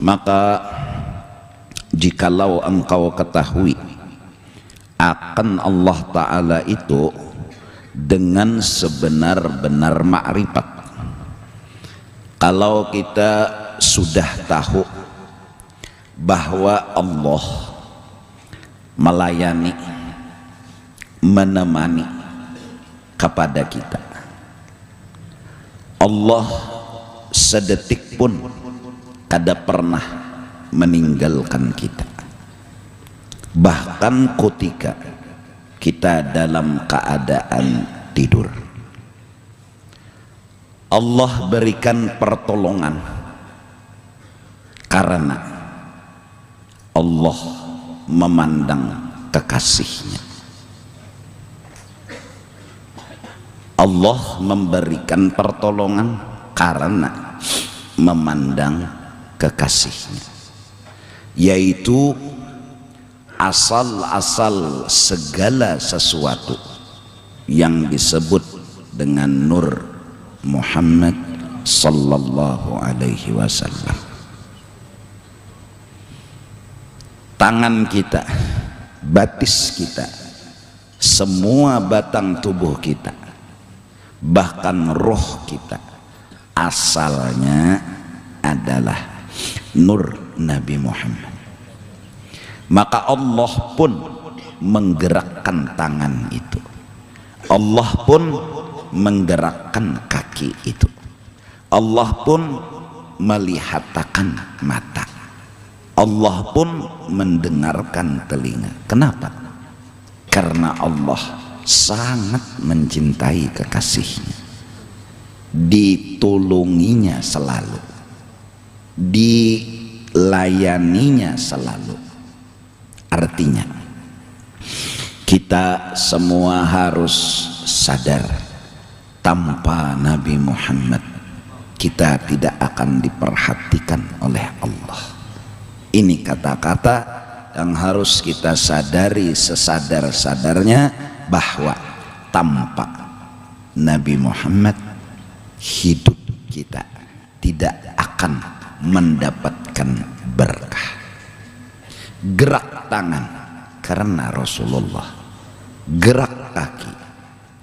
Maka jikalau engkau ketahui akan Allah Ta'ala itu dengan sebenar-benar ma'rifat, kalau kita sudah tahu bahwa Allah melayani, menemani kepada kita, Allah sedetik pun kada pernah meninggalkan kita, bahkan ketika kita dalam keadaan tidur. Allah berikan pertolongan karena Allah memandang kekasihnya. Allah memberikan pertolongan karena memandang kekasihnya, yaitu asal-asal segala sesuatu yang disebut dengan Nur Muhammad sallallahu alaihi wasallam. Tangan kita, batis kita, semua batang tubuh kita, bahkan roh kita, asalnya adalah nur Nabi Muhammad. Maka Allah pun menggerakkan tangan itu, Allah pun menggerakkan kaki itu, Allah pun melihatkan mata, Allah pun mendengarkan telinga. Kenapa? Karena Allah sangat mencintai kekasihnya, ditolonginya selalu, dilayaninya selalu. Artinya kita semua harus sadar, tanpa Nabi Muhammad kita tidak akan diperhatikan oleh Allah. Ini kata-kata yang harus kita sadari sesadar-sadarnya, bahwa tanpa Nabi Muhammad hidup kita tidak akan mendapatkan berkah. Gerak tangan karena Rasulullah, gerak kaki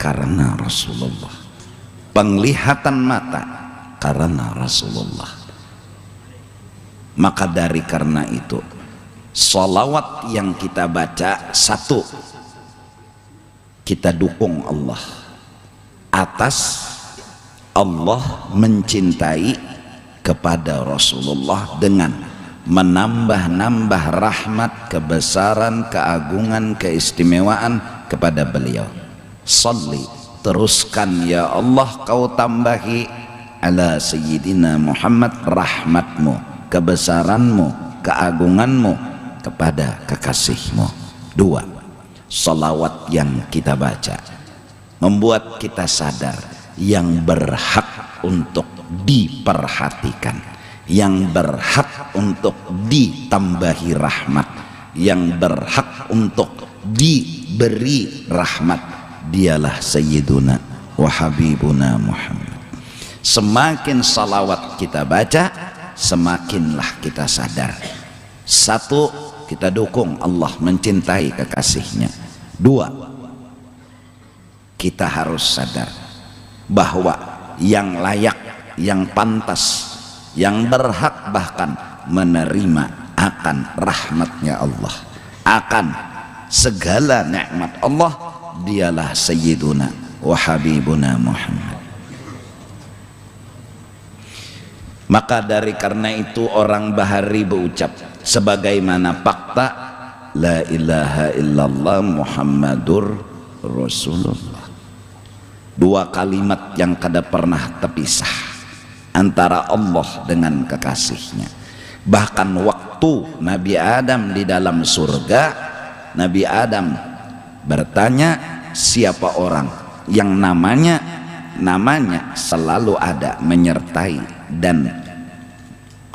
karena Rasulullah, penglihatan mata karena Rasulullah. Maka dari karena itu, sholawat yang kita baca, satu, kita dukung Allah atas Allah mencintai kepada Rasulullah dengan menambah-nambah rahmat, kebesaran, keagungan, keistimewaan kepada beliau. Salli, teruskan ya Allah, kau tambahi ala sayyidina Muhammad rahmatmu, kebesaranmu, keagunganmu kepada kekasihmu. Dua, salawat yang kita baca membuat kita sadar yang berhak untuk diperhatikan, yang berhak untuk ditambahi rahmat, yang berhak untuk diberi rahmat, dialah Sayyiduna wa Habibuna Muhammad. Semakin salawat kita baca, semakinlah kita sadar. Satu, kita dukung Allah mencintai kekasihnya. Dua, kita harus sadar bahwa yang layak, yang pantas, yang berhak bahkan menerima akan rahmatnya Allah, akan segala nikmat Allah, dialah Sayyiduna wa Habibuna Muhammad. Maka dari karena itu orang Bahari berucap sebagaimana fakta la ilaha illallah Muhammadur Rasulullah. Dua kalimat yang kada pernah terpisah antara Allah dengan kekasihnya. Bahkan waktu Nabi Adam di dalam surga, Nabi Adam bertanya, siapa orang yang namanya selalu ada, menyertai dan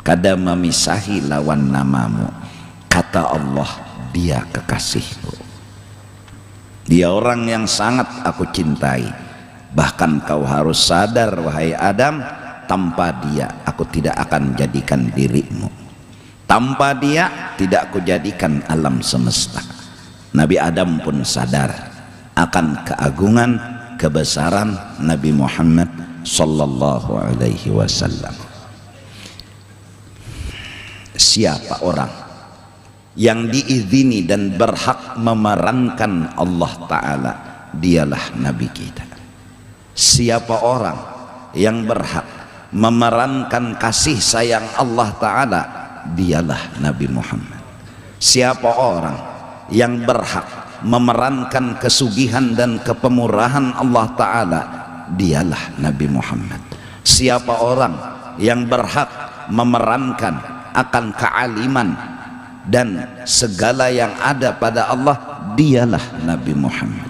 kada memisahi lawan namamu. Kata Allah, dia kekasihku, dia orang yang sangat aku cintai. Bahkan kau harus sadar wahai Adam, tanpa dia aku tidak akan jadikan dirimu. Tanpa dia tidak kujadikan alam semesta. Nabi Adam pun sadar akan keagungan, kebesaran Nabi Muhammad sallallahu alaihi wasallam. Siapa orang yang diizini dan berhak memerankan Allah Ta'ala, dialah Nabi kita. Siapa orang yang berhak memerankan kasih sayang Allah Ta'ala, dialah Nabi Muhammad. Siapa orang yang berhak memerankan kesugihan dan kepemurahan Allah Ta'ala, dialah Nabi Muhammad. Siapa orang yang berhak memerankan akan kealiman dan segala yang ada pada Allah, dialah Nabi Muhammad.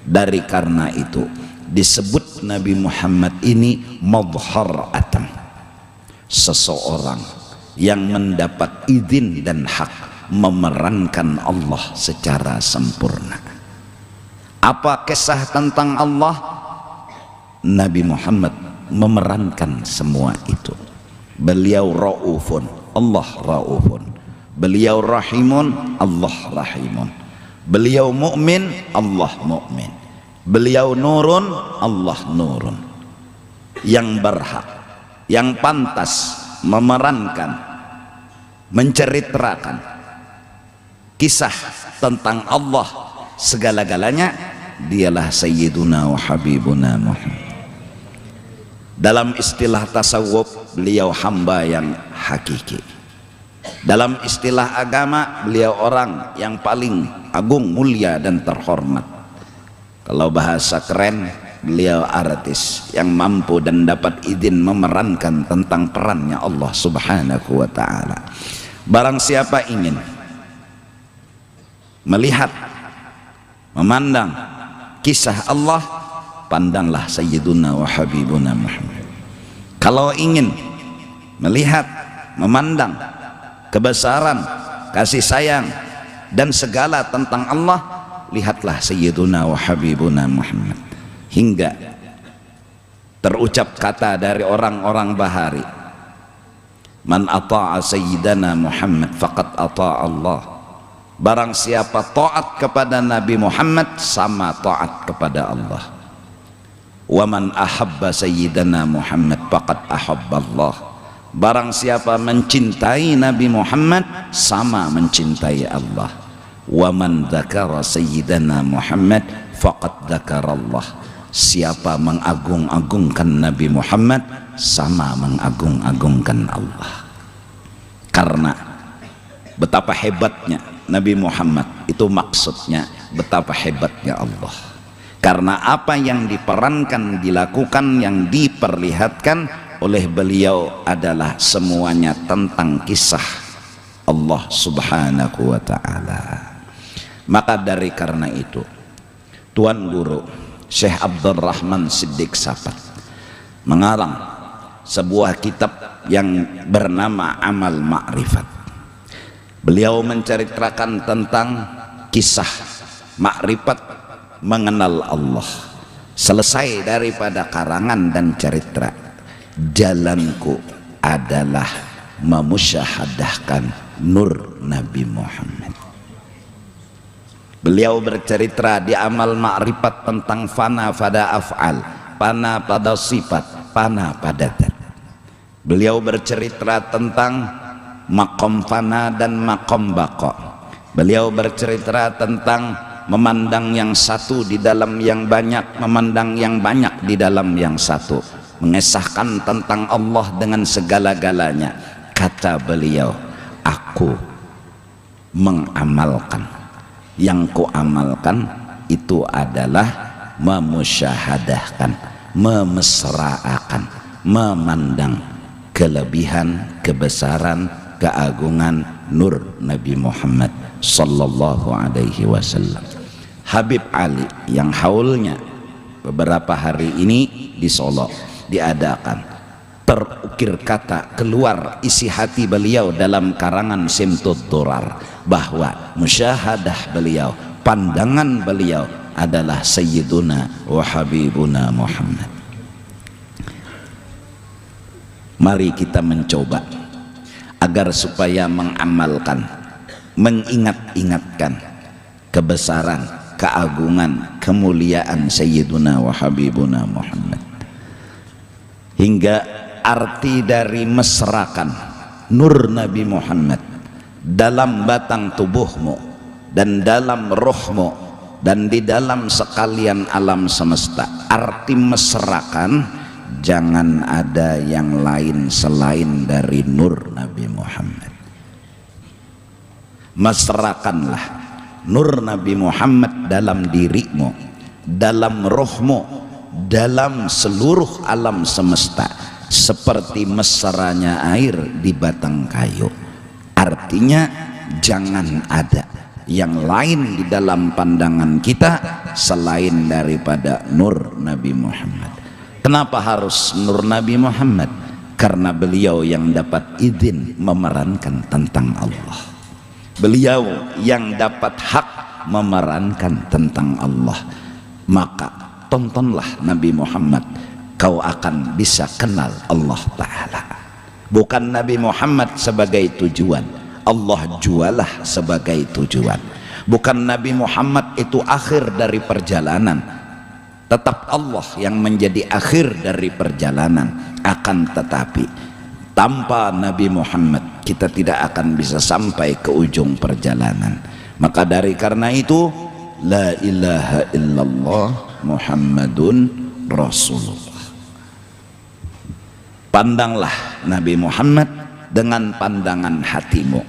Dari karena itu disebut Nabi Muhammad ini madhhar atam, seseorang yang mendapat izin dan hak memerankan Allah secara sempurna. Apa kisah tentang Allah? Nabi Muhammad memerankan semua itu. Beliau raufun, Allah raufun. Beliau rahimun, Allah rahimun. Beliau mukmin, Allah mukmin. Beliau nurun, Allah nurun. Yang berhak, yang pantas memerankan, menceritakan kisah tentang Allah segala-galanya, dialah Sayyiduna wa Habibuna Muhammad. Dalam istilah tasawuf, beliau hamba yang hakiki. Dalam istilah agama, beliau orang yang paling agung, mulia dan terhormat. Kalau bahasa keren, beliau artis yang mampu dan dapat izin memerankan tentang perannya Allah Subhanahu wa ta'ala. Barang siapa ingin melihat, memandang kisah Allah, pandanglah Sayyiduna wa Habibuna Muhammad. Kalau ingin melihat, memandang kebesaran, kasih sayang dan segala tentang Allah, lihatlah Sayyiduna wa Habibuna Muhammad. Hingga terucap kata dari orang-orang bahari, man ata'a Sayyidana Muhammad faqad ata'a Allah. Barang siapa taat kepada Nabi Muhammad, sama taat kepada Allah. Wa man ahabba Sayyidana Muhammad faqad ahabba Allah. Barang siapa mencintai Nabi Muhammad, sama mencintai Allah. Wa man dzakara Sayyidana Muhammad faqad dzakara Allah. Siapa mengagung-agungkan Nabi Muhammad, sama mengagung-agungkan Allah. Karena betapa hebatnya Nabi Muhammad, itu maksudnya betapa hebatnya Allah. Karena apa yang diperankan, dilakukan, yang diperlihatkan oleh beliau adalah semuanya tentang kisah Allah Subhanahu wa ta'ala. Maka dari karena itu, Tuan Guru Syekh Abdul Rahman Siddiq Sapat mengarang sebuah kitab yang bernama Amal Ma'rifat. Beliau menceritakan tentang kisah makrifat mengenal Allah. Selesai daripada karangan dan cerita, jalanku adalah memusyahadahkan nur Nabi Muhammad. Beliau bercerita di Amal Ma'rifat tentang fana pada af'al, fana pada sifat, fana pada zat. Beliau bercerita tentang makom fana dan makom bako. Beliau bercerita tentang memandang yang satu di dalam yang banyak, memandang yang banyak di dalam yang satu, mengesahkan tentang Allah dengan segala-galanya. Kata beliau, aku mengamalkan, yang ku amalkan itu adalah memusyahadahkan, memesraakan, memandang kelebihan, kebesaran, keagungan nur Nabi Muhammad sallallahu alaihi wasallam. Habib Ali yang haulnya beberapa hari ini di Solo diadakan, terukir kata keluar isi hati beliau dalam karangan Simtud Durar, bahwa musyahadah beliau, pandangan beliau adalah Sayyiduna wa Habibuna Muhammad. Mari kita mencoba agar supaya mengamalkan, mengingat-ingatkan kebesaran, keagungan, kemuliaan Sayyiduna wa Habibuna Muhammad. Hingga arti dari mesrakan nur Nabi Muhammad dalam batang tubuhmu dan dalam rohmu dan di dalam sekalian alam semesta. Arti mesrakan, jangan ada yang lain selain dari nur Nabi Muhammad. Mesrakanlah nur Nabi Muhammad dalam dirimu, dalam rohmu, dalam seluruh alam semesta, seperti mesranya air di batang kayu. Artinya jangan ada yang lain di dalam pandangan kita selain daripada nur Nabi Muhammad. Kenapa harus nur Nabi Muhammad? Karena beliau yang dapat izin memerankan tentang Allah, beliau yang dapat hak memerankan tentang Allah. Maka tontonlah Nabi Muhammad, kau akan bisa kenal Allah Ta'ala. Bukan Nabi Muhammad sebagai tujuan, Allah jualah sebagai tujuan. Bukan Nabi Muhammad itu akhir dari perjalanan, tetap Allah yang menjadi akhir dari perjalanan. Akan tetapi tanpa Nabi Muhammad kita tidak akan bisa sampai ke ujung perjalanan. Maka dari karena itu, la ilaha illallah Muhammadun Rasulullah. Pandanglah Nabi Muhammad dengan pandangan hatimu.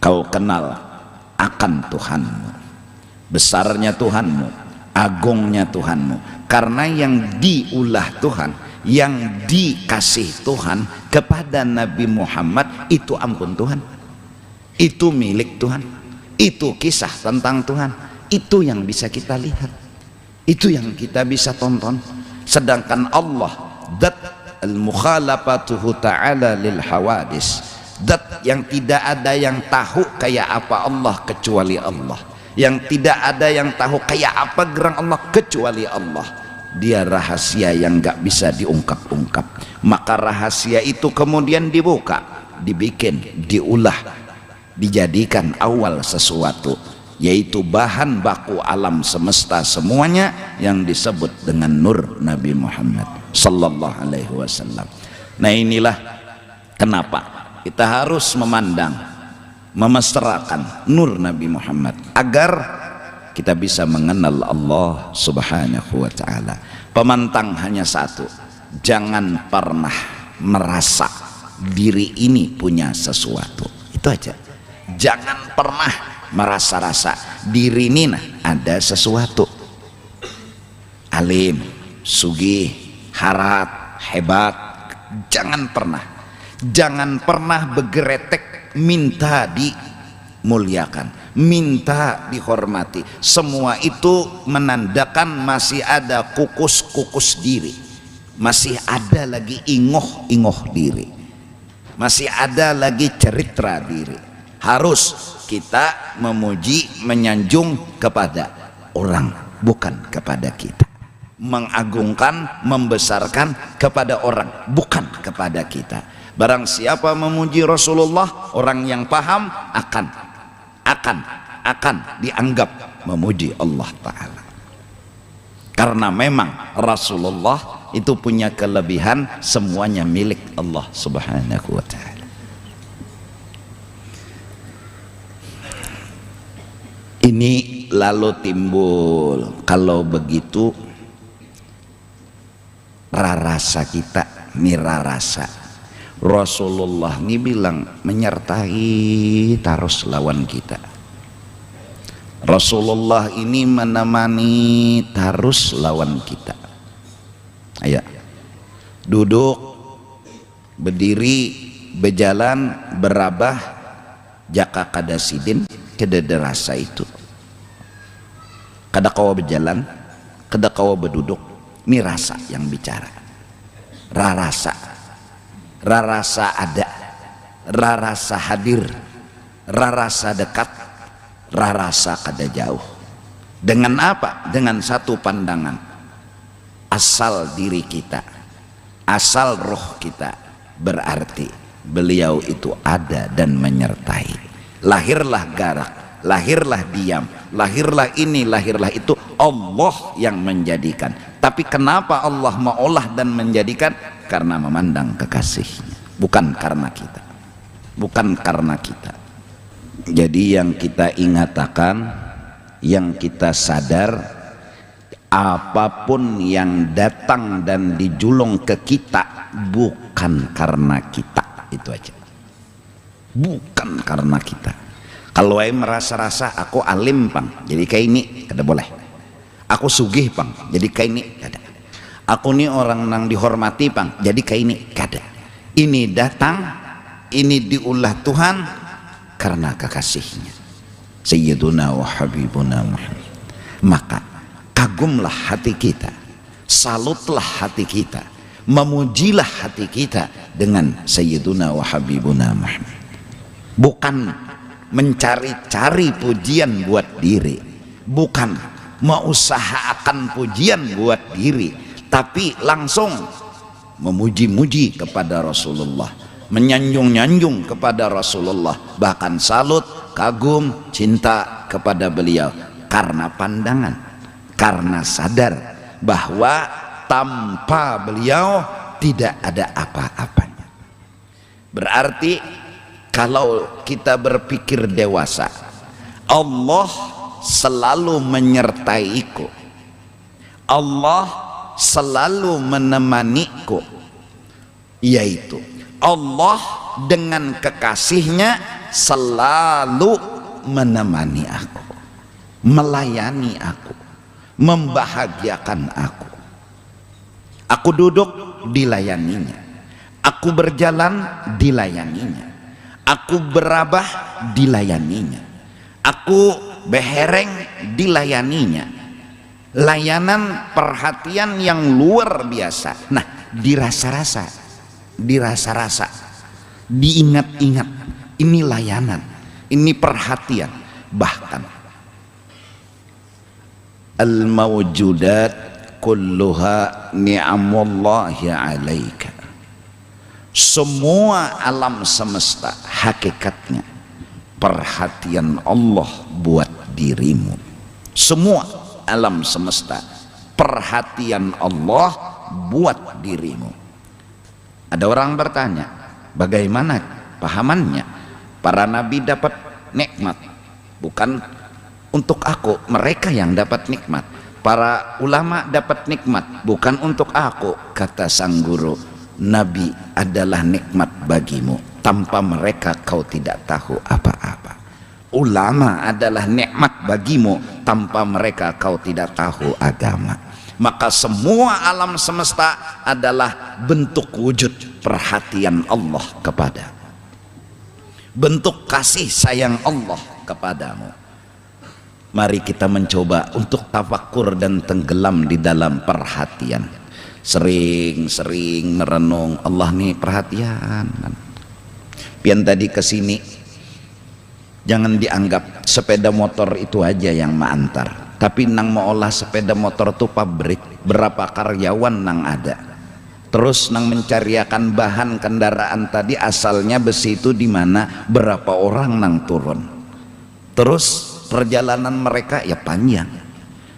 Kau kenal akan Tuhanmu, besarnya Tuhanmu, agungnya Tuhanmu. Karena yang diulah Tuhan, yang dikasih Tuhan kepada Nabi Muhammad itu ampun Tuhan, itu milik Tuhan, itu kisah tentang Tuhan, itu yang bisa kita lihat, itu yang kita bisa tonton. Sedangkan Allah, dat al-mukhalafatuhu ta'ala lil hawadis, dat yang tidak ada yang tahu kayak apa Allah kecuali Allah, yang tidak ada yang tahu kayak apa gerang Allah kecuali Allah. Dia rahasia yang gak bisa diungkap-ungkap. Maka rahasia itu kemudian dibuka, dibikin, diulah, dijadikan awal sesuatu, yaitu bahan baku alam semesta semuanya yang disebut dengan nur Nabi Muhammad sallallahu alaihi wasallam. Nah, inilah kenapa kita harus memandang, memesrakan nur Nabi Muhammad agar kita bisa mengenal Allah subhanahu wa ta'ala. Pemantang hanya satu, jangan pernah merasa diri ini punya sesuatu. Itu aja. Jangan pernah merasa-rasa diri ini ada sesuatu. Alim, sugih, harat, hebat. Jangan pernah. Jangan pernah bergeretek minta dimuliakan, minta dihormati. Semua itu menandakan masih ada kukus-kukus diri, masih ada lagi ingoh-ingoh diri, masih ada lagi cerita diri. Harus kita memuji, menyanjung kepada orang, bukan kepada kita. Mengagungkan, membesarkan kepada orang, bukan kepada kita. Barang siapa memuji Rasulullah, orang yang paham akan dianggap memuji Allah Ta'ala. Karena memang Rasulullah itu punya kelebihan, semuanya milik Allah Subhanahu wa Ta'ala. Ini lalu timbul, kalau begitu rasa kita mira rasa Rasulullah ini bilang menyertai terus lawan kita. Rasulullah ini menemani terus lawan kita. Ayo, duduk, berdiri, berjalan, berabah, jaka kada sidin, kada derasa itu. Kada kawa berjalan, kada kawa berduduk, ini rasa yang bicara. Rarasa ada, rarasa hadir, rarasa dekat, rarasa kada jauh. Dengan apa? Dengan satu pandangan, asal diri kita, asal roh kita, berarti beliau itu ada dan menyertai. Lahirlah garak, lahirlah diam, lahirlah ini, lahirlah itu, Allah yang menjadikan. Tapi kenapa Allah mengolah dan menjadikan? Karena memandang kekasihnya, bukan karena kita, bukan karena kita. Jadi yang kita ingatakan, yang kita sadar, apapun yang datang dan dijulung ke kita bukan karena kita, itu aja, bukan karena kita. Kalau saya merasa-rasa aku alim pang, jadi kayak ini kada boleh. Aku sugih pang, jadi kayak ini kada. Aku nih orang nang dihormati pang, jadi kayak ini kada. Ini datang, ini diulah Tuhan karena kekasihnya Sayyiduna wa Habibuna Muhammad. Maka kagumlah hati kita, salutlah hati kita, memujilah hati kita dengan Sayyiduna wa Habibuna Muhammad. Bukan mencari-cari pujian buat diri, bukan mengusahakan pujian buat diri, tapi langsung memuji-muji kepada Rasulullah, menyanjung-nyanjung kepada Rasulullah, bahkan salut, kagum, cinta kepada beliau karena pandangan, karena sadar bahwa tanpa beliau tidak ada apa-apanya. Berarti kalau kita berpikir dewasa, Allah selalu menyertaiku, Allah selalu menemaniku, yaitu Allah dengan kekasihnya selalu menemani aku, melayani aku, membahagiakan aku. Aku duduk, dilayaninya. Aku berjalan, dilayaninya. Aku berabah, dilayaninya. Aku behereng, dilayaninya. Layanan perhatian yang luar biasa. Nah, dirasa-rasa, dirasa-rasa, diingat-ingat, ini layanan, ini perhatian. Bahkan al-mawjudat kulluha ni'amullahi alaika. Semua alam semesta hakikatnya perhatian Allah buat dirimu. Semua alam semesta perhatian Allah buat dirimu. Ada orang bertanya, bagaimana pahamannya? Para nabi dapat nikmat, bukan untuk aku, mereka yang dapat nikmat. Para ulama dapat nikmat, bukan untuk aku. Kata sang guru, nabi adalah nikmat bagimu, tanpa mereka kau tidak tahu apa-apa. Ulama adalah nikmat bagimu, tanpa mereka kau tidak tahu agama. Maka semua alam semesta adalah bentuk wujud perhatian Allah kepada, bentuk kasih sayang Allah kepadamu. Mari kita mencoba untuk tafakur dan tenggelam di dalam perhatian. Sering-sering merenung, Allah nih perhatian. Pian tadi kesini, jangan dianggap sepeda motor itu aja yang mengantar. Tapi nang mau olah sepeda motor tuh pabrik, berapa karyawan nang ada. Terus nang mencariakan bahan kendaraan tadi asalnya besi itu di mana, berapa orang nang turun. Terus perjalanan mereka ya panjang,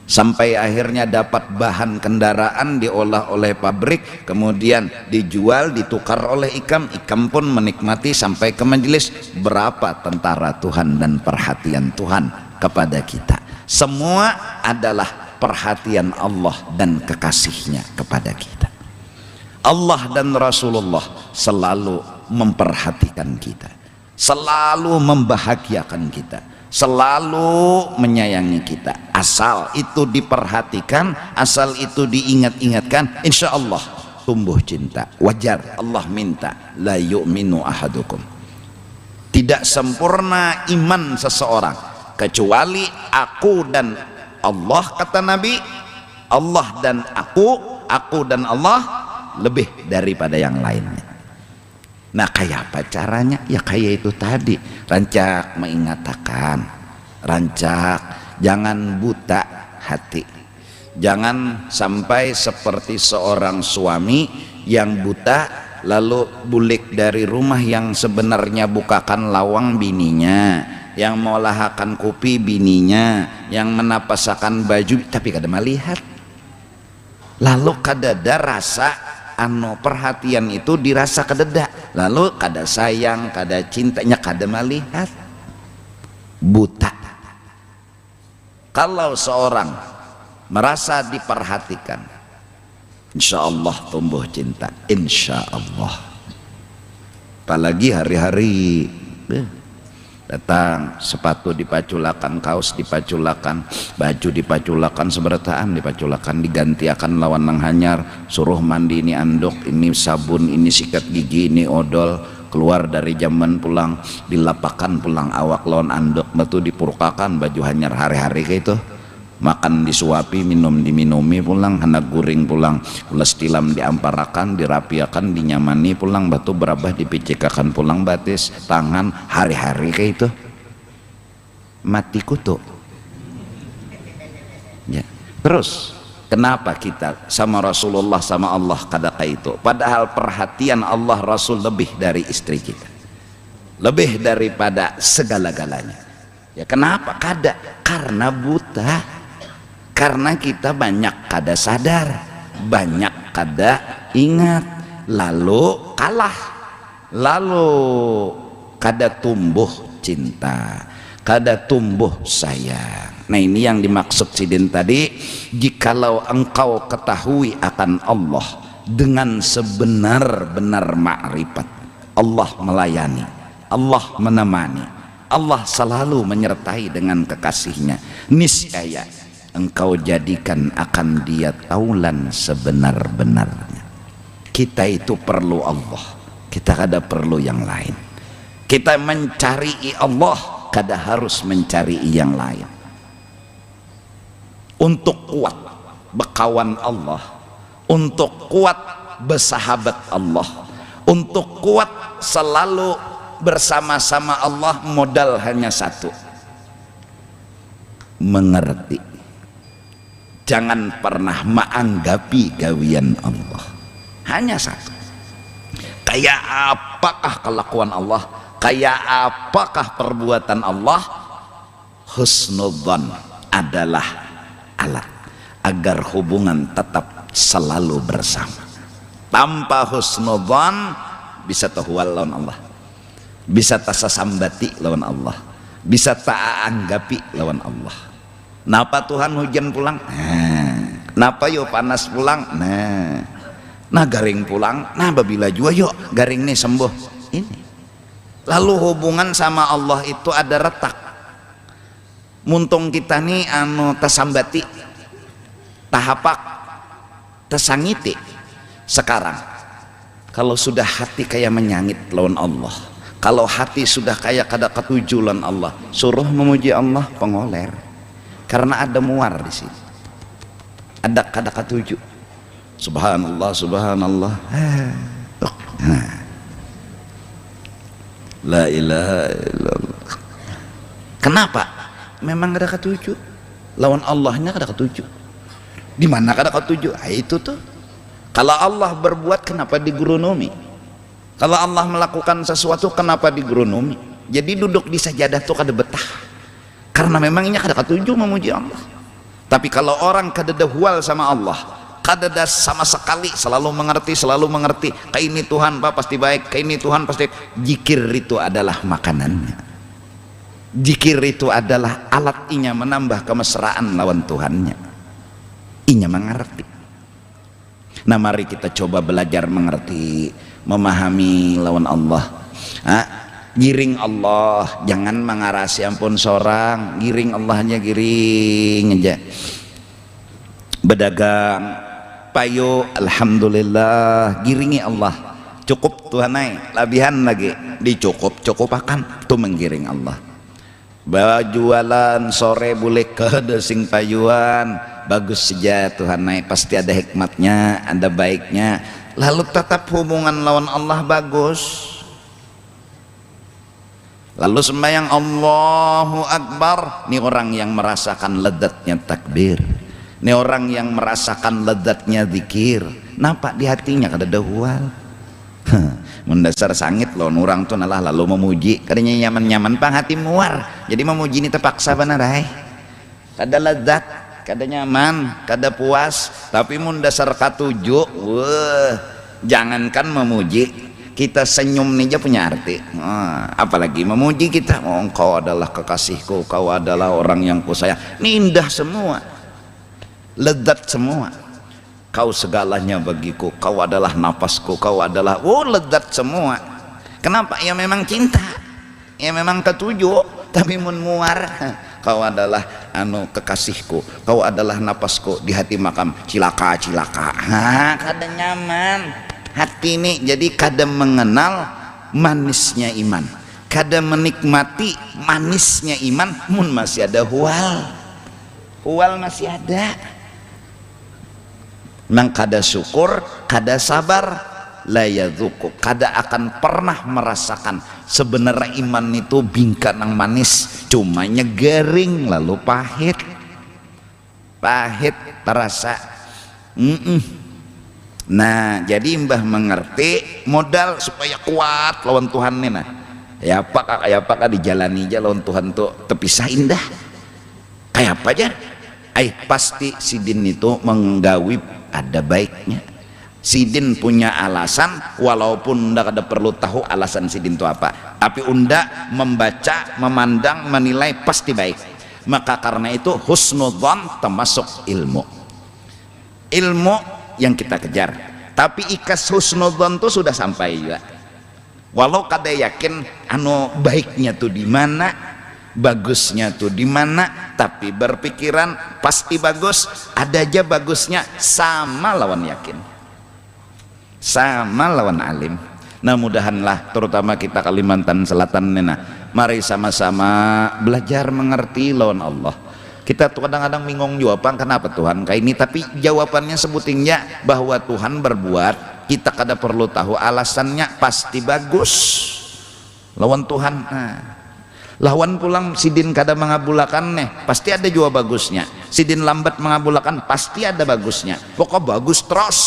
sampai akhirnya dapat bahan kendaraan diolah oleh pabrik, kemudian dijual, ditukar oleh ikam, ikam pun menikmati sampai ke majelis. Berapa tentara Tuhan dan perhatian Tuhan kepada kita. Semua adalah perhatian Allah dan kekasihnya kepada kita. Allah dan Rasulullah selalu memperhatikan kita, selalu membahagiakan kita, selalu menyayangi kita. Asal itu diperhatikan, asal itu diingat-ingatkan, insya Allah tumbuh cinta. Wajar Allah minta, la yu'minu ahadukum, tidak sempurna iman seseorang kecuali aku dan Allah, kata Nabi. Allah dan aku dan Allah lebih daripada yang lainnya. Nah, kayak apa caranya? Ya kayak itu tadi, rancak mengatakan, rancak jangan buta hati, jangan sampai seperti seorang suami yang buta lalu bulik dari rumah yang sebenarnya bukakan lawang bininya, yang mau lahakan kopi bininya, yang menapasakan baju tapi kada melihat. Lalu kadada rasa perhatian itu dirasa kadada, lalu kada sayang, kada cintanya kada melihat. Buta. Kalau seorang merasa diperhatikan, insya Allah tumbuh cinta, insya Allah. Apalagi hari-hari datang sepatu dipaculakan, kaos dipaculakan, baju dipaculakan, seberataan dipaculakan, digantiakan lawan nang hanyar, suruh mandi ini anduk, ini sabun, ini sikat gigi, ini odol, keluar dari zaman pulang dilapakan pulang awak lawan anduk, metu dipurkakan baju hanyar hari-hari kayak itu. Makan disuapi, minum diminumi pulang, hendak guring pulang, ulas tilam diamparakan, dirapiakan, dinyamani pulang, batu berabah dipicikakan pulang, batis tangan hari-hari kayak itu. Mati kutu ya. Terus kenapa kita sama Rasulullah sama Allah kada kayak itu, padahal perhatian Allah Rasul lebih dari istri kita, lebih daripada segala-galanya ya. Kenapa kada? Karena buta. Karena kita banyak kada sadar, banyak kada ingat, lalu kalah, lalu kada tumbuh cinta, kada tumbuh sayang. Nah ini yang dimaksud Sidin tadi, jikalau engkau ketahui akan Allah dengan sebenar-benar ma'rifat, Allah melayani, Allah menemani, Allah selalu menyertai dengan kekasihnya, niscaya engkau jadikan akan dia taulan sebenar-benarnya. Kita itu perlu Allah, kita kada perlu yang lain. Kita mencari Allah, kada harus mencari yang lain. Untuk kuat berkawan Allah, untuk kuat bersahabat Allah, untuk kuat selalu bersama-sama Allah, modal hanya satu: mengerti. Jangan pernah menganggapi gawian Allah, hanya satu. Kayak apakah kelakuan Allah, kayak apakah perbuatan Allah, husnudzan adalah alat agar hubungan tetap selalu bersama. Tanpa husnudzan bisa tahual lawan Allah, bisa tasasambati lawan Allah, bisa taanggapi lawan Allah. Napa Tuhan hujan pulang? Napa yo panas pulang? Nah garing pulang. Nah babila jua yuk garing nih sembuh. Ini. Lalu hubungan sama Allah itu ada retak. Muntung kita nih tasambati, tahapak, tasangiti. Sekarang kalau sudah hati kayak menyangit lawan Allah, kalau hati sudah kayak kada ketuju lawan Allah, suruh memuji Allah pengoler. Karena ada muar di sini, ada kada ketujuh. Subhanallah, subhanallah. La ilaha illallah. Kenapa? Memang kada ketujuh. Lawan Allahnya kada ketujuh. Di mana kada ketujuh? Itu tuh. Kalau Allah berbuat, kenapa digurunomi? Kalau Allah melakukan sesuatu, kenapa digurunomi? Jadi duduk di sajadah tuh kada betah. Karena memangnya kada ketujuh memuji Allah. Tapi kalau orang kada dahwal sama Allah, kada sama sekali selalu mengerti, kayak ini Tuhan Pak pasti baik, kayak ini Tuhan pasti. Zikir itu adalah makanannya, zikir itu adalah alat inya menambah kemesraan lawan Tuhannya, inya mengerti. Nah mari kita coba belajar mengerti, memahami lawan Allah. Giring Allah, jangan mengarasi ampun seorang, giring Allahnya, giring aja. Berdagang payo, alhamdulillah, giringi Allah. Cukup Tuhanai, labihan lagi dicukup-cukupakan, itu menggiring Allah. Bajualan sore boleh ke desing payuan, bagus saja Tuhanai, pasti ada hikmatnya, ada baiknya. Lalu tetap hubungan lawan Allah bagus. Lalu sembahyang Allahu Akbar, ini orang yang merasakan lezatnya takbir, ini orang yang merasakan lezatnya zikir. Nampak di hatinya kada dahwal. mendasar sangit lawan orang tuh nalah lalu memuji kadanya nyaman-nyaman pang hati muar jadi memuji ini terpaksa benar kada lezat kada nyaman kada puas tapi mendasar katuju wah jangankan memuji kita senyum nih aja punya arti apalagi memuji kita kau adalah kekasihku kau adalah orang yang kusayang ini indah semua lezat semua kau segalanya bagiku kau adalah napasku kau adalah lezat semua kenapa ya memang cinta ya memang ketujuh tapi mun muar kau adalah kekasihku kau adalah napasku di hati makam cilaka kada nyaman hati ini jadi kada mengenal manisnya iman kada menikmati manisnya iman mun masih ada hual masih ada nang kada syukur kada sabar la yadzuku kada akan pernah merasakan sebenarnya iman itu bingka nang manis cuma garing lalu pahit terasa nah jadi mbah mengerti modal supaya kuat lawan Tuhan nih nah ya apa dijalani aja lawan Tuhan tuh terpisah indah kayak apa aja pasti sidin itu menggawi ada baiknya sidin punya alasan walaupun unda kada perlu tahu alasan sidin itu apa tapi unda membaca memandang menilai pasti baik maka karena itu husnudzon termasuk ilmu yang kita kejar tapi ikas husnudzon itu sudah sampai juga walau kada yakin baiknya tuh di mana bagusnya tuh di mana tapi berpikiran pasti bagus ada aja bagusnya sama lawan yakin sama lawan alim nah mudahanlah terutama kita Kalimantan Selatan nena mari sama-sama belajar mengerti lawan Allah kita tuh kadang-kadang bingung jawaban kenapa Tuhan kayak ini tapi jawabannya sebutingnya bahwa Tuhan berbuat kita kada perlu tahu alasannya pasti bagus lawan Tuhan lawan pulang sidin kada mengabulakan pasti ada juga bagusnya sidin lambat mengabulakan pasti ada bagusnya pokok bagus terus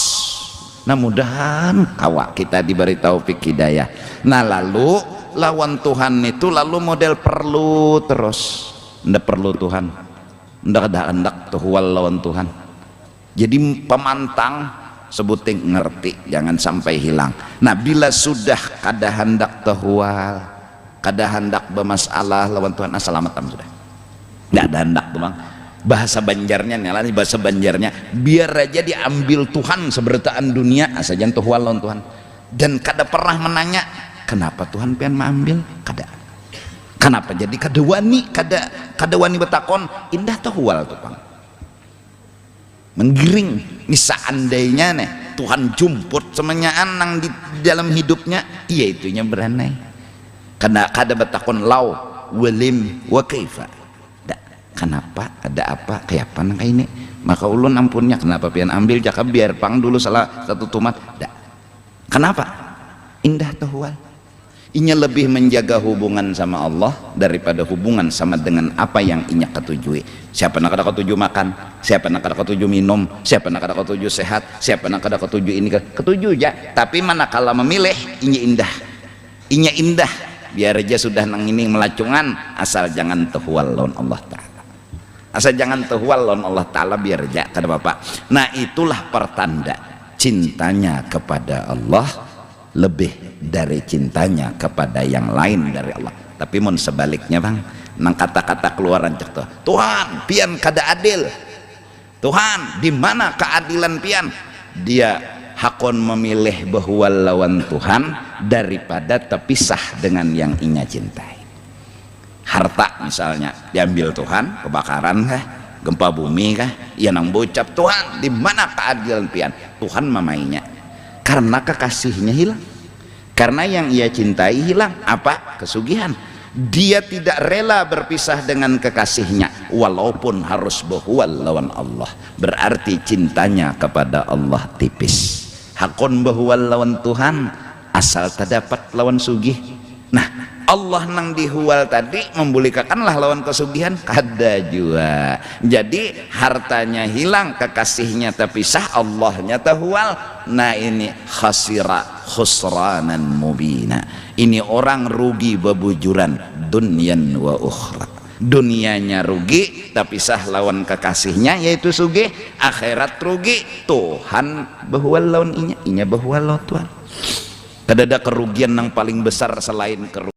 nah mudahan kawa kita diberi taufik hidayah nah lalu lawan Tuhan itu lalu model perlu terus ndak perlu Tuhan ndak ada hendak tuhual lawan Tuhan jadi pemantang sebuting ngerti jangan sampai hilang nah bila sudah kada hendak tuhual kada hendak bermasalah lawan Tuhan assalamatan sudah nggak ada hendak tuh bang bahasa Banjarnya nih bahasa Banjarnya biar aja diambil Tuhan seberitaan dunia asajan tuh lawan Tuhan dan kada pernah menanya kenapa Tuhan pengen mengambil kada kenapa jadi kada wani betakon indah tuh tuh bang menggiring nih seandainya Tuhan jumput semenyaan nang di dalam hidupnya iya itunya beranai karena kada betakon lau walim wa kaifa kenapa ada apa kayak apa nang ini maka ulun ampunnya kenapa pian ambil jaka biar pang dulu salah satu tumat kenapa indah tuhual inya lebih menjaga hubungan sama Allah daripada hubungan sama dengan apa yang inya ketujui siapa nak kada ketuju makan siapa nak kada ketuju minum siapa nak kada ketuju sehat siapa nak kada ketuju ini ketuju ya tapi manakala memilih inya indah biar aja sudah nang ini melacungan asal jangan tuhual lawan Allah Ta'ala asal jangan tuhual lawan Allah Ta'ala biar aja kata bapak nah itulah pertanda cintanya kepada Allah lebih dari cintanya kepada yang lain dari Allah tapi mun sebaliknya bang nang kata-kata keluaran cek tuh Tuhan pian kada adil Tuhan di mana keadilan pian dia hakon memilih bahwa lawan Tuhan daripada terpisah dengan yang inya cintai harta misalnya diambil Tuhan kebakaran kah gempa bumi kah ia nang bocap Tuhan di mana keadilan pian Tuhan mamainya karena kekasihnya hilang karena yang ia cintai hilang apa kesugihan dia tidak rela berpisah dengan kekasihnya walaupun harus berhual lawan Allah berarti cintanya kepada Allah tipis hakon bahwa lawan Tuhan asal terdapat lawan sugih nah Allah nang dihual tadi membolehkanlah lawan kesugihan kada jua. Jadi hartanya hilang, kekasihnya terpisah, Allahnya terhual. Nah ini khasira khusranan mubina. Ini orang rugi bebujuran dunyan wa ukhra. Dunianya rugi terpisah lawan kekasihnya yaitu sugih, akhirat rugi Tuhan behual lawan inya behual lawan Tuhan. Kada ada kerugian yang paling besar selain kerugian